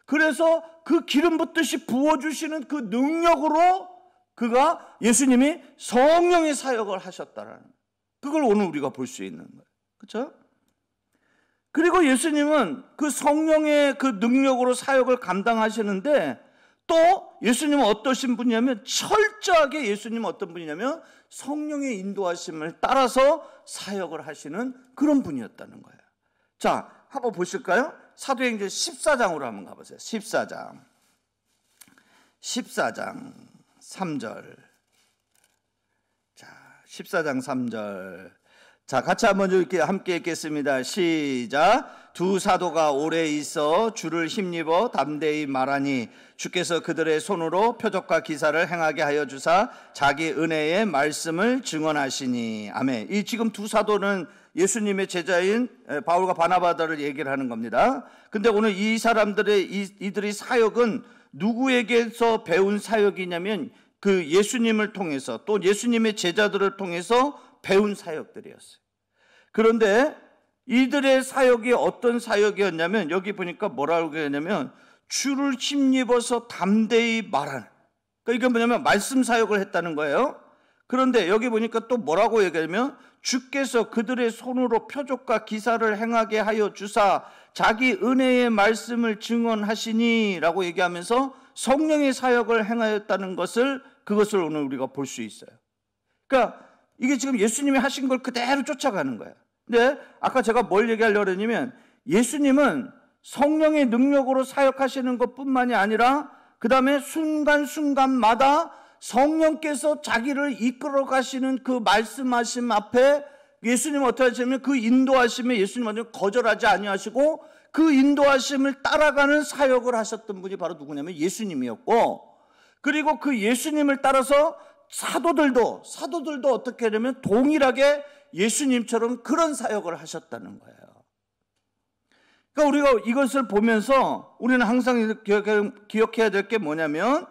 그래서 그 기름 붓듯이 부어주시는 그 능력으로 그가 예수님이 성령의 사역을 하셨다라는 거예요. 그걸 오늘 우리가 볼 수 있는 거예요. 그렇죠? 그리고 예수님은 그 성령의 그 능력으로 사역을 감당하시는데 또 예수님은 어떠신 분이냐면 철저하게 예수님은 어떤 분이냐면 성령의 인도하심을 따라서 사역을 하시는 그런 분이었다는 거예요. 자, 한번 보실까요? 사도행전 14장으로 한번 가보세요. 14장 3절. 자, 14장 3절. 자, 같이 한번 이렇게 함께 읽겠습니다. 시작. 두 사도가 오래 있어 주를 힘입어 담대히 말하니 주께서 그들의 손으로 표적과 기사를 행하게 하여 주사 자기 은혜의 말씀을 증언하시니. 아멘. 이 지금 두 사도는 예수님의 제자인 바울과 바나바를 얘기를 하는 겁니다. 근데 오늘 이 사람들의 이들의 사역은 누구에게서 배운 사역이냐면 그 예수님을 통해서 또 예수님의 제자들을 통해서 배운 사역들이었어요. 그런데 이들의 사역이 어떤 사역이었냐면 여기 보니까 뭐라고 했냐면 주를 힘입어서 담대히 말하는, 그러니까 이게 뭐냐면 말씀 사역을 했다는 거예요. 그런데 여기 보니까 또 뭐라고 얘기하냐면 주께서 그들의 손으로 표적과 기사를 행하게 하여 주사 자기 은혜의 말씀을 증언하시니 라고 얘기하면서 성령의 사역을 행하였다는 그것을 오늘 우리가 볼 수 있어요. 그러니까 이게 지금 예수님이 하신 걸 그대로 쫓아가는 거예요. 근데 아까 제가 뭘 얘기하려고 했냐면 예수님은 성령의 능력으로 사역하시는 것뿐만이 아니라 그 다음에 순간순간마다 성령께서 자기를 이끌어 가시는 그 말씀하심 앞에 예수님은 어떻게 하시냐면 그 인도하심에 예수님은 거절하지 아니하시고 그 인도하심을 따라가는 사역을 하셨던 분이 바로 누구냐면 예수님이었고, 그리고 그 예수님을 따라서 사도들도 어떻게 하냐면 동일하게 예수님처럼 그런 사역을 하셨다는 거예요. 그러니까 우리가 이것을 보면서 우리는 항상 기억해야 될 게 뭐냐면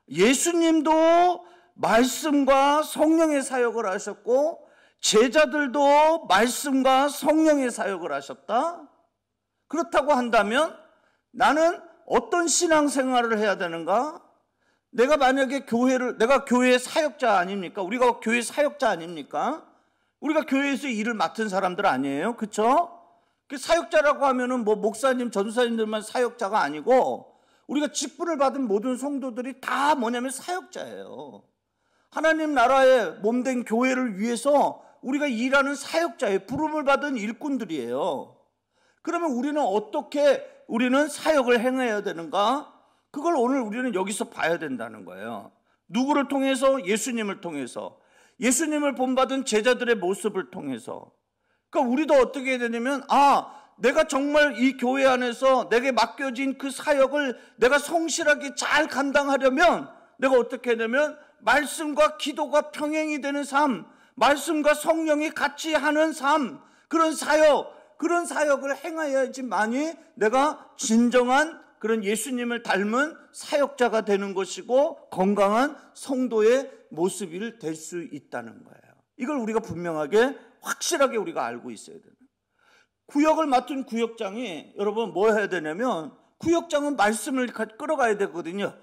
예수님도 말씀과 성령의 사역을 하셨고 제자들도 말씀과 성령의 사역을 하셨다. 그렇다고 한다면 나는 어떤 신앙생활을 해야 되는가? 내가 만약에 내가 교회의 사역자 아닙니까? 우리가 교회 사역자 아닙니까? 우리가 교회에서 일을 맡은 사람들 아니에요? 그렇죠? 사역자라고 하면은 뭐 목사님, 전도사님들만 사역자가 아니고 우리가 직분을 받은 모든 성도들이 다 뭐냐면 사역자예요. 하나님 나라의 몸된 교회를 위해서 우리가 일하는 사역자예요. 부름을 받은 일꾼들이에요. 그러면 우리는 사역을 행해야 되는가? 그걸 오늘 우리는 여기서 봐야 된다는 거예요. 누구를 통해서? 예수님을 통해서. 예수님을 본받은 제자들의 모습을 통해서. 그러니까 우리도 어떻게 해야 되냐면 내가 정말 이 교회 안에서 내게 맡겨진 그 사역을 내가 성실하게 잘 감당하려면 내가 어떻게 해야 되냐면 말씀과 기도가 평행이 되는 삶, 말씀과 성령이 같이 하는 삶, 그런 사역을 행하여야지만이 내가 진정한 그런 예수님을 닮은 사역자가 되는 것이고 건강한 성도의 모습이 될 수 있다는 거예요. 이걸 우리가 분명하게 확실하게 우리가 알고 있어야 돼요. 구역을 맡은 구역장이 여러분 뭐 해야 되냐면 구역장은 말씀을 끌어가야 되거든요.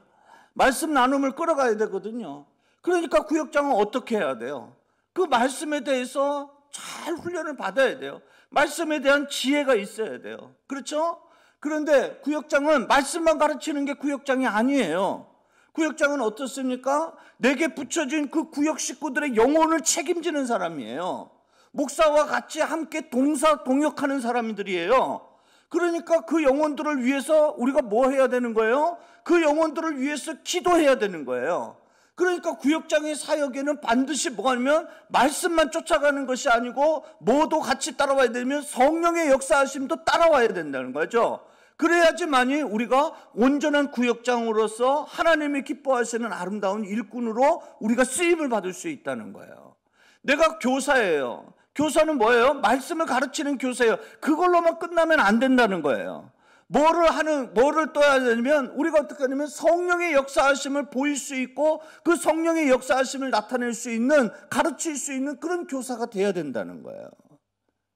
말씀 나눔을 끌어가야 되거든요. 그러니까 구역장은 어떻게 해야 돼요? 그 말씀에 대해서 잘 훈련을 받아야 돼요. 말씀에 대한 지혜가 있어야 돼요. 그렇죠? 그런데 구역장은 말씀만 가르치는 게 구역장이 아니에요. 구역장은 어떻습니까? 내게 붙여진 그 구역 식구들의 영혼을 책임지는 사람이에요. 목사와 같이 함께 동역하는 사람들이에요. 그러니까 그 영혼들을 위해서 우리가 뭐 해야 되는 거예요? 그 영혼들을 위해서 기도해야 되는 거예요. 그러니까 구역장의 사역에는 반드시 뭐가 아니면 말씀만 쫓아가는 것이 아니고 뭐도 같이 따라와야 되면 성령의 역사하심도 따라와야 된다는 거죠. 그래야지만이 우리가 온전한 구역장으로서 하나님이 기뻐하시는 아름다운 일꾼으로 우리가 쓰임을 받을 수 있다는 거예요. 내가 교사예요. 교사는 뭐예요? 말씀을 가르치는 교사예요. 그걸로만 끝나면 안 된다는 거예요. 뭐를 떠야 되냐면 우리가 어떻게 하냐면 성령의 역사하심을 보일 수 있고 그 성령의 역사하심을 나타낼 수 있는, 가르칠 수 있는 그런 교사가 돼야 된다는 거예요.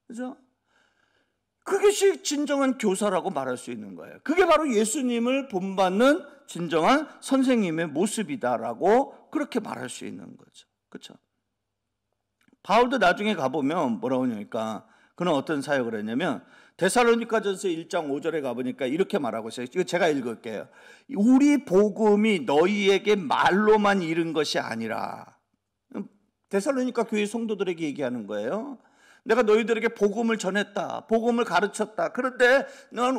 그죠? 그것이 진정한 교사라고 말할 수 있는 거예요. 그게 바로 예수님을 본받는 진정한 선생님의 모습이다라고 그렇게 말할 수 있는 거죠. 그렇죠? 바울도 나중에 가보면 뭐라고 하냐니까 그는 어떤 사역을 했냐면 데살로니가전서 1장 5절에 가보니까 이렇게 말하고 있어요. 이거 제가 읽을게요. 우리 복음이 너희에게 말로만 이른 것이 아니라, 데살로니가 교회 성도들에게 얘기하는 거예요. 내가 너희들에게 복음을 전했다, 복음을 가르쳤다. 그런데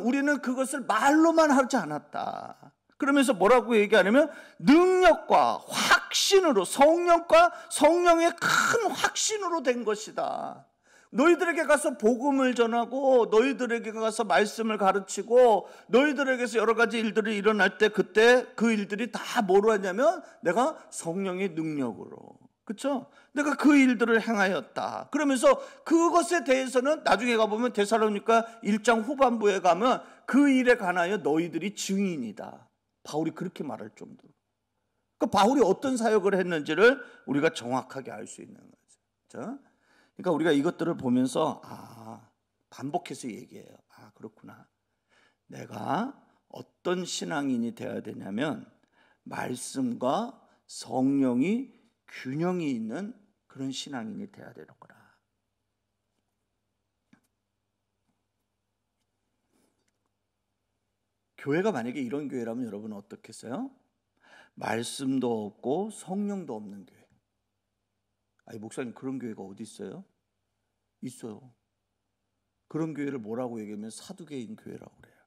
우리는 그것을 말로만 하지 않았다. 그러면서 뭐라고 얘기하냐면 능력과 확신으로, 성령과 성령의 큰 확신으로 된 것이다. 너희들에게 가서 복음을 전하고 너희들에게 가서 말씀을 가르치고 너희들에게서 여러 가지 일들이 일어날 때 그때 그 일들이 다 뭐로 하냐면 내가 성령의 능력으로, 그렇죠? 내가 그 일들을 행하였다. 그러면서 그것에 대해서는 나중에 가보면 데살로니가 1장 후반부에 가면 그 일에 관하여 너희들이 증인이다. 바울이 그렇게 말할 정도로. 그러니까 바울이 어떤 사역을 했는지를 우리가 정확하게 알 수 있는 거죠. 그러니까 우리가 이것들을 보면서 반복해서 얘기해요. 그렇구나. 내가 어떤 신앙인이 되어야 되냐면 말씀과 성령이 균형이 있는 그런 신앙인이 되어야 되는구나. 교회가 만약에 이런 교회라면 여러분은 어떻겠어요? 말씀도 없고 성령도 없는 교회. 목사님 그런 교회가 어디 있어요? 있어요. 그런 교회를 뭐라고 얘기하면 사두개인 교회라고 그래요.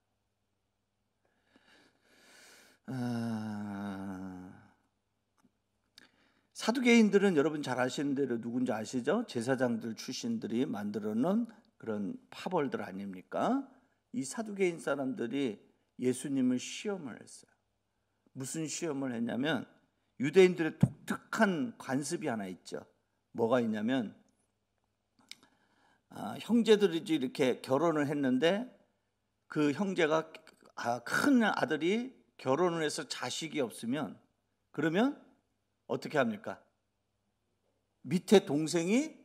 사두개인들은 여러분 잘 아시는 대로 누군지 아시죠? 제사장들 출신들이 만들어 놓은 그런 파벌들 아닙니까? 이 사두개인 사람들이 예수님을 시험을 했어요. 무슨 시험을 했냐면 유대인들의 독특한 관습이 하나 있죠. 뭐가 있냐면 형제들이 이렇게 결혼을 했는데 그 형제가 큰 아들이 결혼을 해서 자식이 없으면 그러면 어떻게 합니까? 밑에 동생이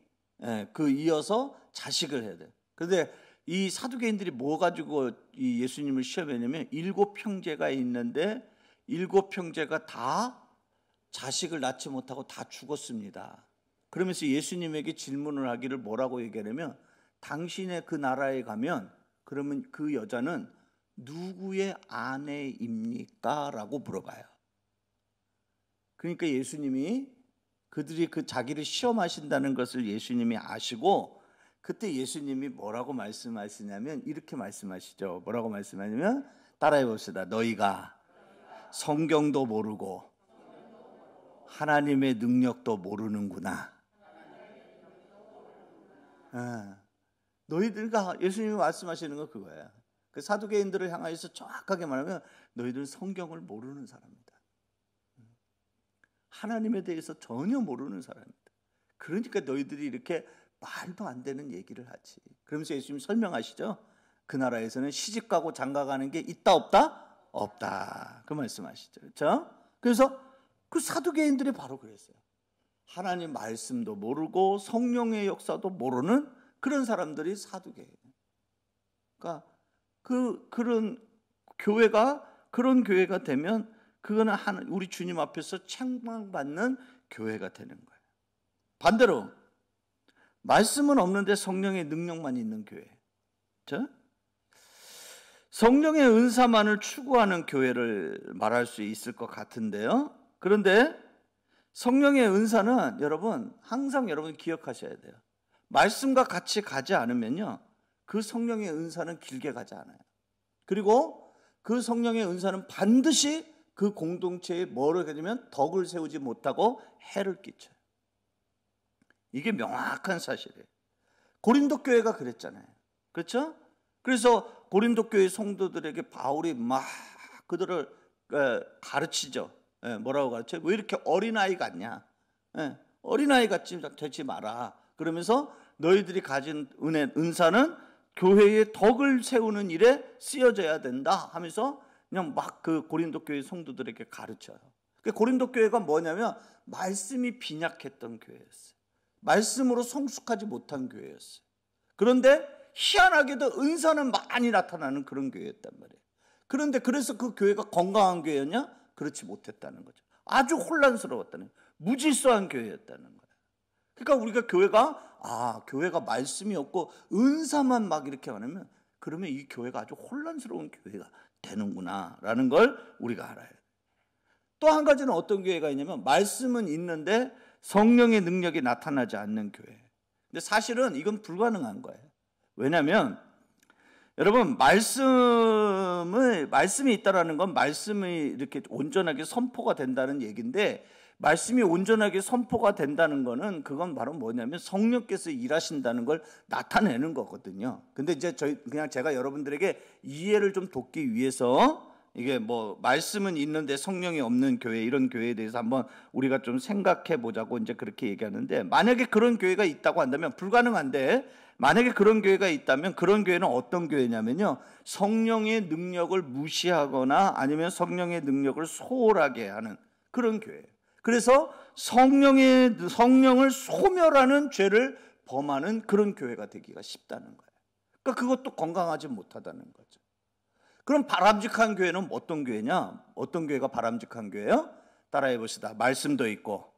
그 이어서 자식을 해야 돼요. 그런데 이 사두개인들이 뭐 가지고 이 예수님을 시험했냐면 7형제가 있는데 7형제가 다 자식을 낳지 못하고 다 죽었습니다. 그러면서 예수님에게 질문을 하기를 뭐라고 얘기하냐면 당신의 그 나라에 가면 그러면 그 여자는 누구의 아내입니까? 라고 물어봐요. 그러니까 예수님이 그들이 그 자기를 시험하신다는 것을 예수님이 아시고 그때 예수님이 뭐라고 말씀하시냐면 이렇게 말씀하시죠. 뭐라고 말씀하냐면 따라해 봅시다. 너희가 성경도 모르고 하나님의 능력도 모르는구나. 너희들과 예수님이 말씀하시는 건 그거예요. 그 사두개인들을 향하여서 정확하게 말하면 너희들은 성경을 모르는 사람이다. 하나님에 대해서 전혀 모르는 사람이다. 그러니까 너희들이 이렇게 말도 안 되는 얘기를 하지. 그러면서 예수님이 설명하시죠. 그 나라에서는 시집가고 장가가는 게 있다 없다? 없다. 그 말씀하시죠. 그렇죠? 그래서 그 사두개인들이 바로 그랬어요. 하나님 말씀도 모르고 성령의 역사도 모르는 그런 사람들이 사두개예요. 그러니까 그런 교회가 되면 그거는 우리 주님 앞에서 책망받는 교회가 되는 거예요. 반대로 말씀은 없는데 성령의 능력만 있는 교회. 그렇죠? 성령의 은사만을 추구하는 교회를 말할 수 있을 것 같은데요. 그런데 성령의 은사는 여러분 항상 여러분 기억하셔야 돼요. 말씀과 같이 가지 않으면요, 그 성령의 은사는 길게 가지 않아요. 그리고 그 성령의 은사는 반드시 그 공동체에 뭐를 하냐면 덕을 세우지 못하고 해를 끼쳐요. 이게 명확한 사실이에요. 고린도 교회가 그랬잖아요. 그렇죠? 그래서 고린도 교회 성도들에게 바울이 막 그들을 가르치죠. 뭐라고 가르쳐요? 왜 이렇게 어린아이 같냐? 어린아이 같지 되지 마라. 그러면서 너희들이 가진 은사는 교회의 덕을 세우는 일에 쓰여져야 된다 하면서 그냥 막 그 고린도 교회 성도들에게 가르쳐요. 고린도 교회가 뭐냐면 말씀이 빈약했던 교회였어요. 말씀으로 성숙하지 못한 교회였어요. 그런데 희한하게도 은사는 많이 나타나는 그런 교회였단 말이에요. 그런데 그래서 그 교회가 건강한 교회였냐? 그렇지 못했다는 거죠. 아주 혼란스러웠다는 거예요. 무질서한 교회였다는 거예요. 그러니까 우리가 교회가 말씀이 없고 은사만 막 이렇게 하면 그러면 이 교회가 아주 혼란스러운 교회가 되는구나 라는 걸 우리가 알아요. 또 한 가지는 어떤 교회가 있냐면 말씀은 있는데 성령의 능력이 나타나지 않는 교회. 근데 사실은 이건 불가능한 거예요. 왜냐하면 여러분 말씀이 있다라는 건 말씀이 이렇게 온전하게 선포가 된다는 얘기인데, 말씀이 온전하게 선포가 된다는 거는 그건 바로 뭐냐면 성령께서 일하신다는 걸 나타내는 거거든요. 근데 이제 그냥 제가 여러분들에게 이해를 좀 돕기 위해서 이게 뭐 말씀은 있는데 성령이 없는 교회, 이런 교회에 대해서 한번 우리가 좀 생각해 보자고 이제 그렇게 얘기하는데, 만약에 그런 교회가 있다고 한다면 불가능한데, 만약에 그런 교회가 있다면 그런 교회는 어떤 교회냐면요, 성령의 능력을 무시하거나 아니면 성령의 능력을 소홀하게 하는 그런 교회예요. 그래서 성령을 소멸하는 죄를 범하는 그런 교회가 되기가 쉽다는 거예요. 그러니까 그것도 건강하지 못하다는 거죠. 그럼 바람직한 교회는 어떤 교회냐? 어떤 교회가 바람직한 교회예요? 따라해 봅시다. 말씀도 있고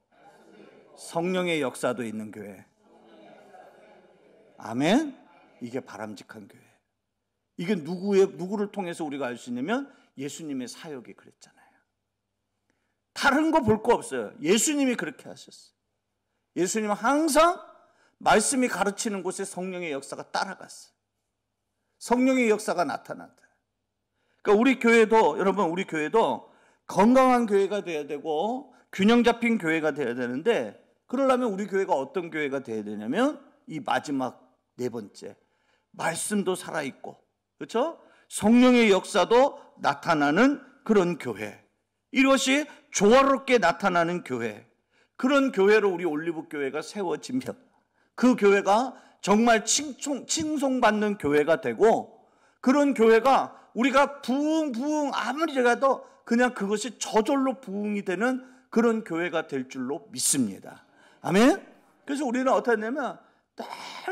성령의 역사도 있는 교회. 아멘. 이게 바람직한 교회. 이게 누구를 통해서 우리가 알 수 있냐면 예수님의 사역이 그랬잖아요. 다른 거 볼 거 없어요. 예수님이 그렇게 하셨어요. 예수님은 항상 말씀이 가르치는 곳에 성령의 역사가 따라갔어요. 성령의 역사가 나타났다. 그러니까 우리 교회도, 여러분, 우리 교회도 건강한 교회가 돼야 되고 균형 잡힌 교회가 돼야 되는데, 그러려면 우리 교회가 어떤 교회가 돼야 되냐면 이 마지막 네 번째, 말씀도 살아있고, 그렇죠? 성령의 역사도 나타나는 그런 교회, 이것이 조화롭게 나타나는 교회, 그런 교회로 우리 올리브교회가 세워지면 그 교회가 정말 칭송받는 교회가 되고, 그런 교회가 우리가 부흥 아무리 제가도 그냥 그것이 저절로 부흥이 되는 그런 교회가 될 줄로 믿습니다. 아멘. 그래서 우리는 어떻게 하냐면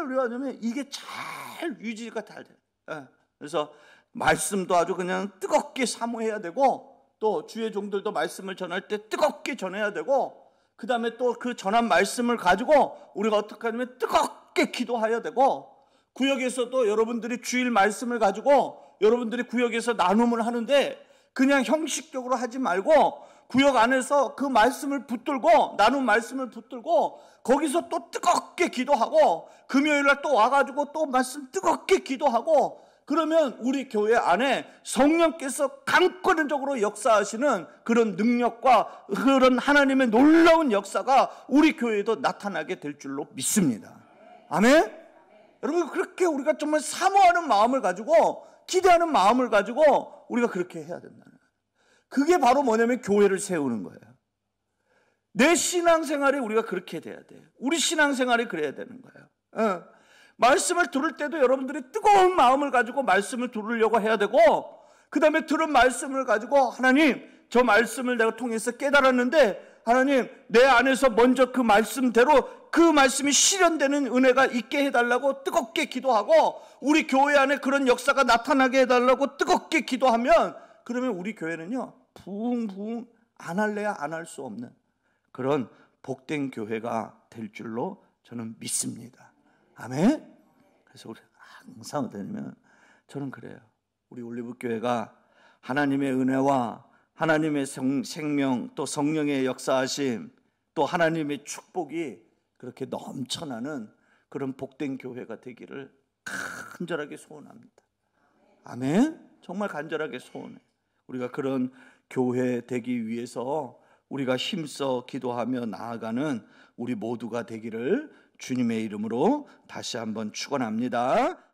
우리가 하냐면 이게 잘 유지가 잘 돼요. 그래서 말씀도 아주 그냥 뜨겁게 사모해야 되고, 또 주의 종들도 말씀을 전할 때 뜨겁게 전해야 되고, 그 다음에 또 그 전한 말씀을 가지고 우리가 어떻게 하냐면 뜨겁게 기도해야 되고, 구역에서도 여러분들이 주일 말씀을 가지고 여러분들이 구역에서 나눔을 하는데 그냥 형식적으로 하지 말고 구역 안에서 그 말씀을 붙들고, 나눔 말씀을 붙들고 거기서 또 뜨겁게 기도하고, 금요일날 또 와가지고 또 말씀 뜨겁게 기도하고, 그러면 우리 교회 안에 성령께서 강권적으로 역사하시는 그런 능력과 그런 하나님의 놀라운 역사가 우리 교회에도 나타나게 될 줄로 믿습니다. 아멘? 여러분, 그렇게 우리가 정말 사모하는 마음을 가지고, 기대하는 마음을 가지고 우리가 그렇게 해야 된다는 거예요. 그게 바로 뭐냐면 교회를 세우는 거예요. 내 신앙생활에 우리가 그렇게 돼야 돼요. 우리 신앙생활이 그래야 되는 거예요. 말씀을 들을 때도 여러분들이 뜨거운 마음을 가지고 말씀을 들으려고 해야 되고, 그 다음에 들은 말씀을 가지고 하나님, 저 말씀을 내가 통해서 깨달았는데 하나님, 내 안에서 먼저 그 말씀대로 그 말씀이 실현되는 은혜가 있게 해달라고 뜨겁게 기도하고, 우리 교회 안에 그런 역사가 나타나게 해달라고 뜨겁게 기도하면, 그러면 우리 교회는요 부흥 안 할래야 안 할 수 없는 그런 복된 교회가 될 줄로 저는 믿습니다. 아멘. 그래서 우리 항상 되면 저는 그래요. 우리 올리브교회가 하나님의 은혜와 하나님의 생명, 또 성령의 역사하심, 또 하나님의 축복이 그렇게 넘쳐나는 그런 복된 교회가 되기를 간절하게 소원합니다. 아멘. 정말 간절하게 소원해요. 우리가 그런 교회 되기 위해서 우리가 힘써 기도하며 나아가는 우리 모두가 되기를 주님의 이름으로 다시 한번 축원합니다.